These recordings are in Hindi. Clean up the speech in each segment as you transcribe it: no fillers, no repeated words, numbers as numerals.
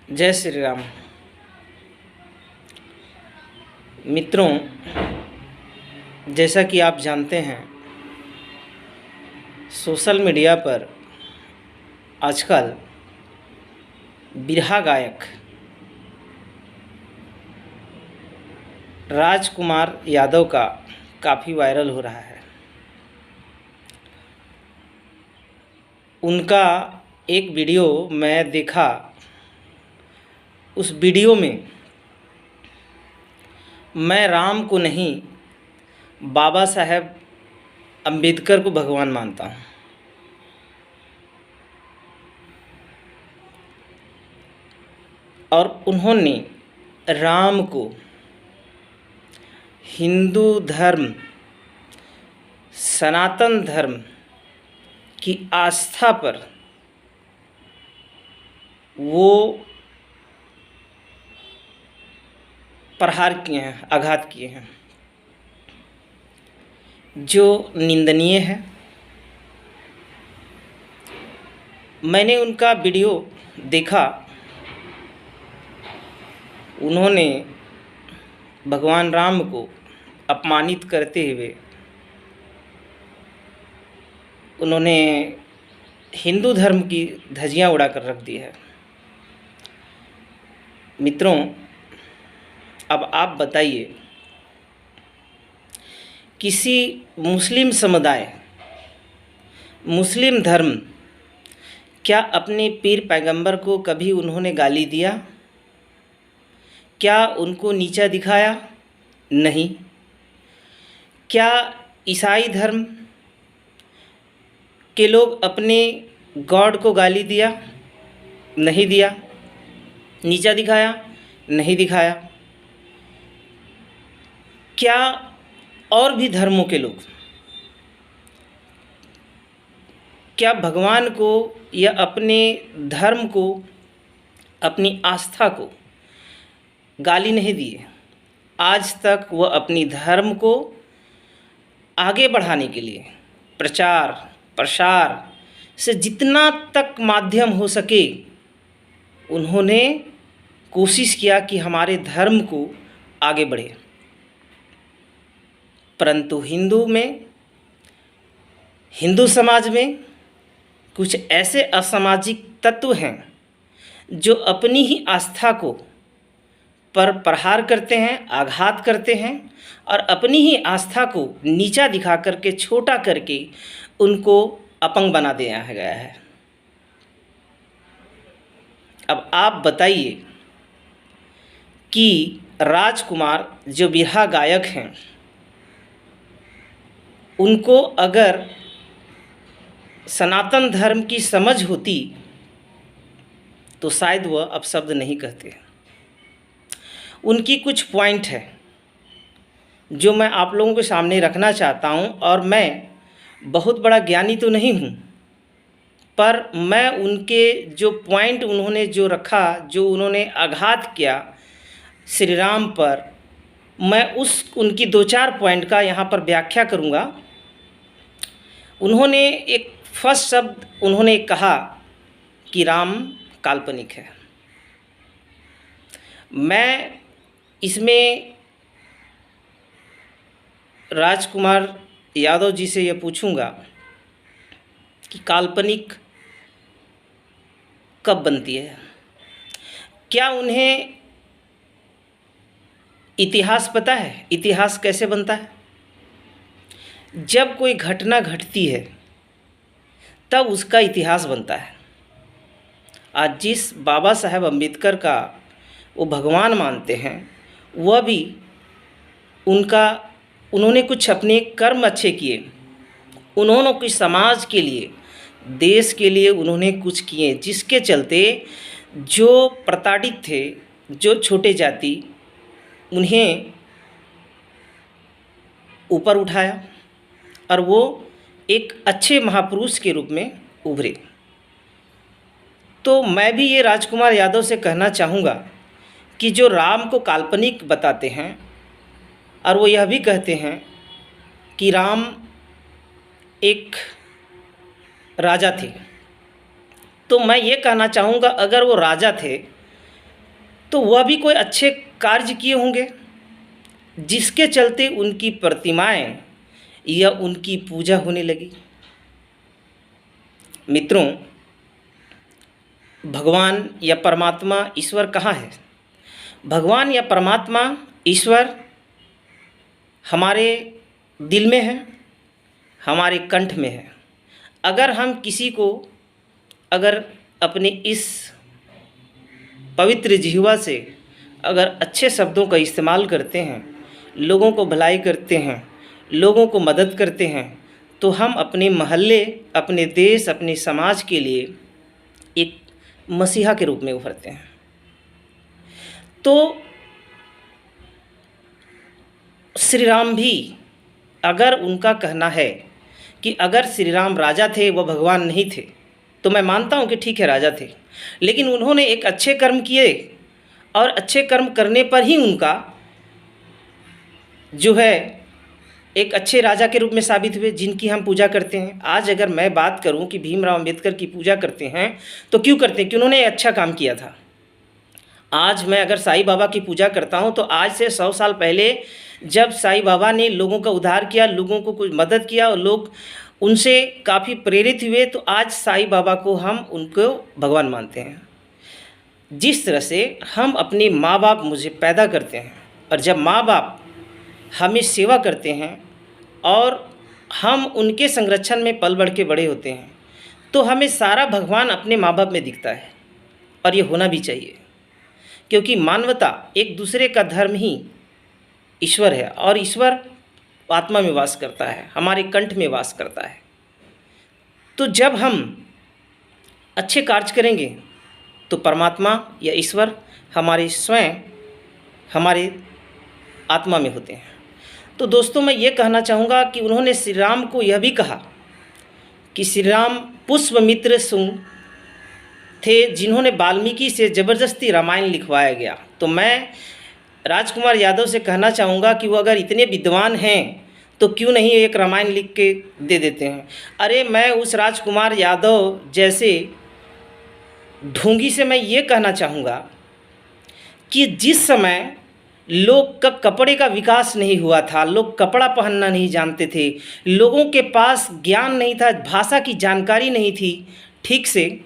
जय श्री राम। मित्रों, जैसा कि आप जानते हैं, सोशल मीडिया पर आजकल बिरहा गायक राजकुमार यादव का काफ़ी वायरल हो रहा है। उनका एक वीडियो मैं देखा। उस वीडियो में मैं राम को नहीं, बाबा साहेब अम्बेडकर को भगवान मानता हूँ। और उन्होंने राम को हिंदू धर्म, सनातन धर्म की आस्था पर वो प्रहार किए हैं, आघात किए हैं, जो निंदनीय है। मैंने उनका वीडियो देखा। उन्होंने भगवान राम को अपमानित करते हुए उन्होंने हिंदू धर्म की धज्जियां उड़ा कर रख दी है। मित्रों, अब आप बताइए, किसी मुस्लिम समुदाय, मुस्लिम धर्म, क्या अपने पीर पैगंबर को कभी उन्होंने गाली दिया? क्या उनको नीचा दिखाया? नहीं। क्या ईसाई धर्म के लोग अपने गॉड को गाली दिया? नहीं दिया। नीचा दिखाया? नहीं दिखाया। क्या और भी धर्मों के लोग क्या भगवान को या अपने धर्म को, अपनी आस्था को गाली नहीं दिए? आज तक वह अपनी धर्म को आगे बढ़ाने के लिए प्रचार प्रसार से जितना तक माध्यम हो सके उन्होंने कोशिश किया कि हमारे धर्म को आगे बढ़े। परंतु हिंदू समाज में कुछ ऐसे असामाजिक तत्व हैं जो अपनी ही आस्था को पर प्रहार करते हैं, आघात करते हैं और अपनी ही आस्था को नीचा दिखा करके, छोटा करके उनको अपंग बना दिया गया है। अब आप बताइए कि राजकुमार जो बिरहा गायक हैं, उनको अगर सनातन धर्म की समझ होती तो शायद वह अपशब्द नहीं कहते। उनकी कुछ पॉइंट है जो मैं आप लोगों के सामने रखना चाहता हूं। और मैं बहुत बड़ा ज्ञानी तो नहीं हूं, पर मैं उनके जो पॉइंट उन्होंने जो रखा, जो उन्होंने आघात किया श्री राम पर, मैं उनकी 2-4 पॉइंट का यहाँ पर व्याख्या करूँगा। उन्होंने एक फर्स्ट शब्द उन्होंने कहा कि राम काल्पनिक है। मैं इसमें राजकुमार यादव जी से यह पूछूंगा कि काल्पनिक कब बनती है? क्या उन्हें इतिहास पता है? इतिहास कैसे बनता है? जब कोई घटना घटती है तब उसका इतिहास बनता है। आज जिस बाबा साहेब अम्बेडकर का वो भगवान मानते हैं, वह भी उन्होंने कुछ अपने कर्म अच्छे किए, उन्होंने कुछ समाज के लिए, देश के लिए उन्होंने कुछ किए, जिसके चलते जो प्रताड़ित थे, जो छोटे जाति, उन्हें ऊपर उठाया और वो एक अच्छे महापुरुष के रूप में उभरे। तो मैं भी ये राजकुमार यादव से कहना चाहूँगा कि जो राम को काल्पनिक बताते हैं और वो यह भी कहते हैं कि राम एक राजा थे, तो मैं ये कहना चाहूँगा, अगर वो राजा थे तो वह भी कोई अच्छे कार्य किए होंगे जिसके चलते उनकी प्रतिमाएं या उनकी पूजा होने लगी। मित्रों, भगवान या परमात्मा ईश्वर कहाँ है? भगवान या परमात्मा ईश्वर हमारे दिल में है, हमारे कंठ में है। अगर हम किसी को अगर अपने इस पवित्र जिह्वा से अगर अच्छे शब्दों का इस्तेमाल करते हैं, लोगों को भलाई करते हैं, लोगों को मदद करते हैं, तो हम अपने महल्ले, अपने देश, अपने समाज के लिए एक मसीहा के रूप में उभरते हैं। तो श्री राम भी, अगर उनका कहना है कि अगर श्री राम राजा थे, वह भगवान नहीं थे, तो मैं मानता हूँ कि ठीक है, राजा थे, लेकिन उन्होंने एक अच्छे कर्म किए और अच्छे कर्म करने पर ही उनका जो है एक अच्छे राजा के रूप में साबित हुए, जिनकी हम पूजा करते हैं। आज अगर मैं बात करूं कि भीमराव अंबेडकर की पूजा करते हैं तो क्यों करते हैं? कि उन्होंने अच्छा काम किया था। आज मैं अगर साईं बाबा की पूजा करता हूं तो आज से 100 साल पहले जब साईं बाबा ने लोगों का उद्धार किया, लोगों को कुछ मदद किया और लोग उनसे काफ़ी प्रेरित हुए, तो आज साईं बाबा को हम उनको भगवान मानते हैं। जिस तरह से हम अपने माँ बाप मुझे पैदा करते हैं और जब माँ बाप हमें सेवा करते हैं और हम उनके संरक्षण में पल बढ़ के बड़े होते हैं, तो हमें सारा भगवान अपने माँ बाप में दिखता है। और ये होना भी चाहिए, क्योंकि मानवता एक दूसरे का धर्म ही ईश्वर है और ईश्वर आत्मा में वास करता है, हमारे कंठ में वास करता है। तो जब हम अच्छे कार्य करेंगे तो परमात्मा या ईश्वर हमारे स्वयं हमारे आत्मा में होते हैं। तो दोस्तों, मैं ये कहना चाहूँगा कि उन्होंने श्री राम को यह भी कहा कि श्री राम पुष्पमित्र सुंग थे जिन्होंने वाल्मीकि से ज़बरदस्ती रामायण लिखवाया गया। तो मैं राजकुमार यादव से कहना चाहूँगा कि वो अगर इतने विद्वान हैं तो क्यों नहीं एक रामायण लिख के दे देते हैं। अरे, मैं उस राजकुमार यादव जैसे ढोंगी से मैं ये कहना चाहूँगा कि जिस समय लोग का कपड़े का विकास नहीं हुआ था, लोग कपड़ा पहनना नहीं जानते थे, लोगों के पास ज्ञान नहीं था, भाषा की जानकारी नहीं थी ठीक से।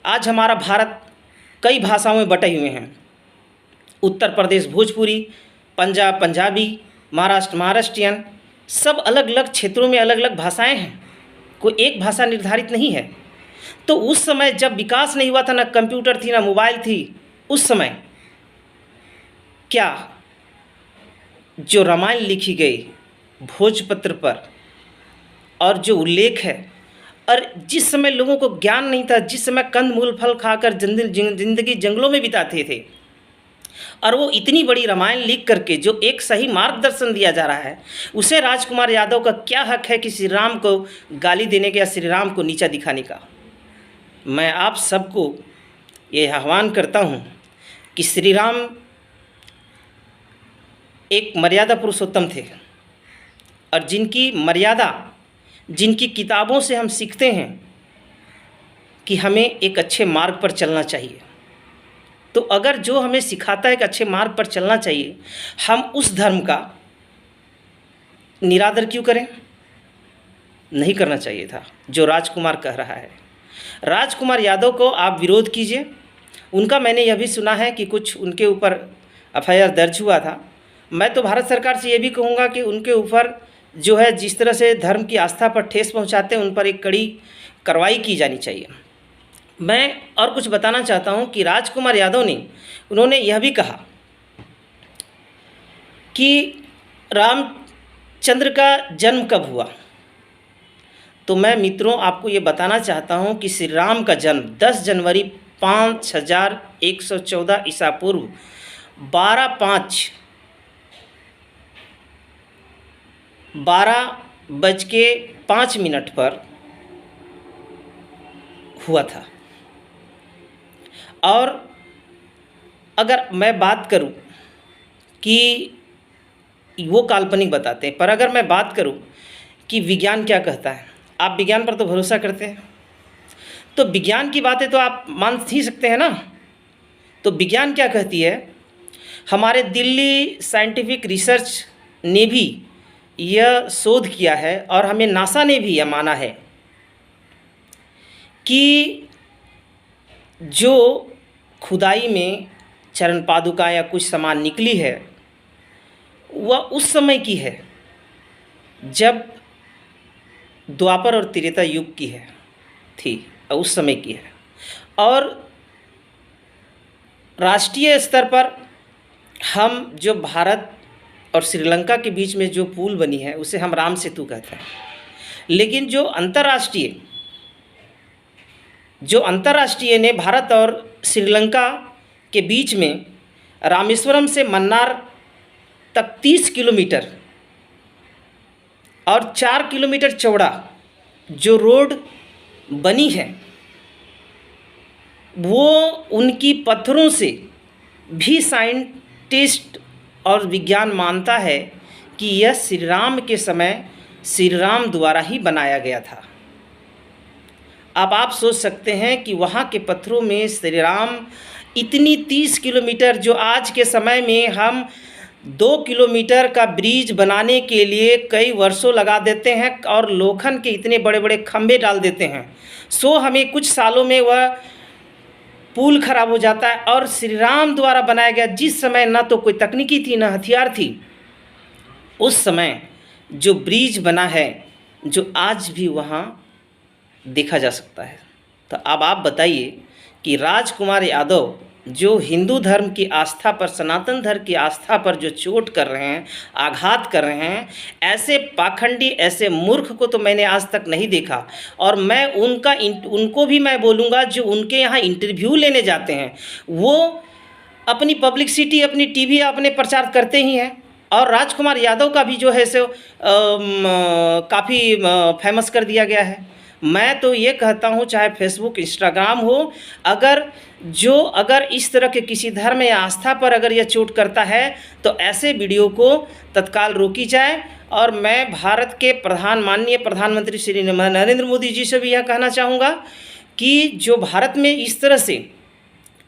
आज हमारा भारत कई भाषाओं में बटे हुए हैं। उत्तर प्रदेश भोजपुरी, पंजाब पंजाबी, महाराष्ट्र महाराष्ट्रियन, सब अलग अलग क्षेत्रों में अलग अलग भाषाएं हैं, कोई एक भाषा निर्धारित नहीं है। तो उस समय जब विकास नहीं हुआ था, ना कंप्यूटर थी ना मोबाइल थी, उस समय क्या जो रामायण लिखी गई भोजपत्र पर और जो उल्लेख है, और जिस समय लोगों को ज्ञान नहीं था, जिस समय कंद मूल फल खाकर जिंदगी जंगलों में बिताते थे, और वो इतनी बड़ी रामायण लिख करके जो एक सही मार्गदर्शन दिया जा रहा है, उसे राजकुमार यादव का क्या हक है कि श्री राम को गाली देने का या श्री राम को नीचा दिखाने का। मैं आप सबको ये आह्वान करता हूँ कि श्री राम एक मर्यादा पुरुषोत्तम थे और जिनकी मर्यादा, जिनकी किताबों से हम सीखते हैं कि हमें एक अच्छे मार्ग पर चलना चाहिए। तो अगर जो हमें सिखाता है कि अच्छे मार्ग पर चलना चाहिए, हम उस धर्म का निरादर क्यों करें? नहीं करना चाहिए था जो राजकुमार कह रहा है। राजकुमार यादव को आप विरोध कीजिए। उनका मैंने यह भी सुना है कि कुछ उनके ऊपर एफआईआर दर्ज हुआ था। मैं तो भारत सरकार से ये भी कहूँगा कि उनके ऊपर जो है जिस तरह से धर्म की आस्था पर ठेस पहुँचाते हैं, उन पर एक कड़ी कार्रवाई की जानी चाहिए। मैं और कुछ बताना चाहता हूँ कि राजकुमार यादव ने उन्होंने यह भी कहा कि रामचंद्र का जन्म कब हुआ। तो मैं मित्रों आपको ये बताना चाहता हूँ कि श्री राम का जन्म 10 जनवरी 5114 ईसा पूर्व 12:05 पर हुआ था। और अगर मैं बात करूं कि वो काल्पनिक बताते हैं, पर अगर मैं बात करूं कि विज्ञान क्या कहता है, आप विज्ञान पर तो भरोसा करते हैं, तो विज्ञान की बातें तो आप मान ही सकते हैं ना। तो विज्ञान क्या कहती है, हमारे दिल्ली साइंटिफिक रिसर्च ने भी यह शोध किया है और हमें नासा ने भी यह माना है कि जो खुदाई में चरण पादुका या कुछ सामान निकली है वह उस समय की है जब द्वापर और त्रेता युग की थी, उस समय की है। और राष्ट्रीय स्तर पर हम जो भारत और श्रीलंका के बीच में जो पुल बनी है उसे हम राम सेतु कहते हैं, लेकिन जो अंतर्राष्ट्रीय ने भारत और श्रीलंका के बीच में रामेश्वरम से मन्नार तक 30 किलोमीटर और 4 किलोमीटर चौड़ा जो रोड बनी है वो उनकी पत्थरों से भी साइंटिस्ट और विज्ञान मानता है कि यह श्री राम के समय श्री राम द्वारा ही बनाया गया था। अब आप सोच सकते हैं कि वहाँ के पत्थरों में श्री राम इतनी 30 किलोमीटर, जो आज के समय में हम 2 किलोमीटर का ब्रिज बनाने के लिए कई वर्षों लगा देते हैं और लोखंड के इतने बड़े बड़े खंभे डाल देते हैं, सो हमें कुछ सालों में वह पुल खराब हो जाता है। और श्री राम द्वारा बनाया गया, जिस समय न तो कोई तकनीकी थी न हथियार थी, उस समय जो ब्रिज बना है जो आज भी वहाँ देखा जा सकता है। तो अब आप बताइए कि राजकुमार यादव जो हिंदू धर्म की आस्था पर, सनातन धर्म की आस्था पर जो चोट कर रहे हैं, आघात कर रहे हैं, ऐसे पाखंडी, ऐसे मूर्ख को तो मैंने आज तक नहीं देखा। और मैं उनको भी मैं बोलूँगा जो उनके यहाँ इंटरव्यू लेने जाते हैं, वो अपनी पब्लिसिटी, अपनी टीवी, अपने प्रचार करते ही हैं। और राजकुमार यादव का भी जो है सो काफ़ी फेमस कर दिया गया है। मैं तो ये कहता हूँ, चाहे फेसबुक, इंस्टाग्राम हो, अगर इस तरह के किसी धर्म या आस्था पर अगर यह चोट करता है तो ऐसे वीडियो को तत्काल रोकी जाए। और मैं भारत के माननीय प्रधानमंत्री श्री नरेंद्र मोदी जी से भी यह कहना चाहूँगा कि जो भारत में इस तरह से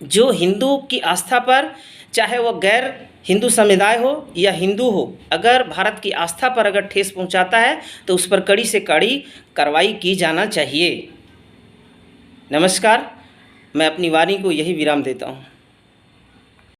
जो हिंदू की आस्था पर, चाहे वह गैर हिंदू समुदाय हो या हिंदू हो, अगर भारत की आस्था पर अगर ठेस पहुंचाता है तो उस पर कड़ी से कड़ी कार्रवाई की जाना चाहिए। नमस्कार, मैं अपनी वाणी को यही विराम देता हूं।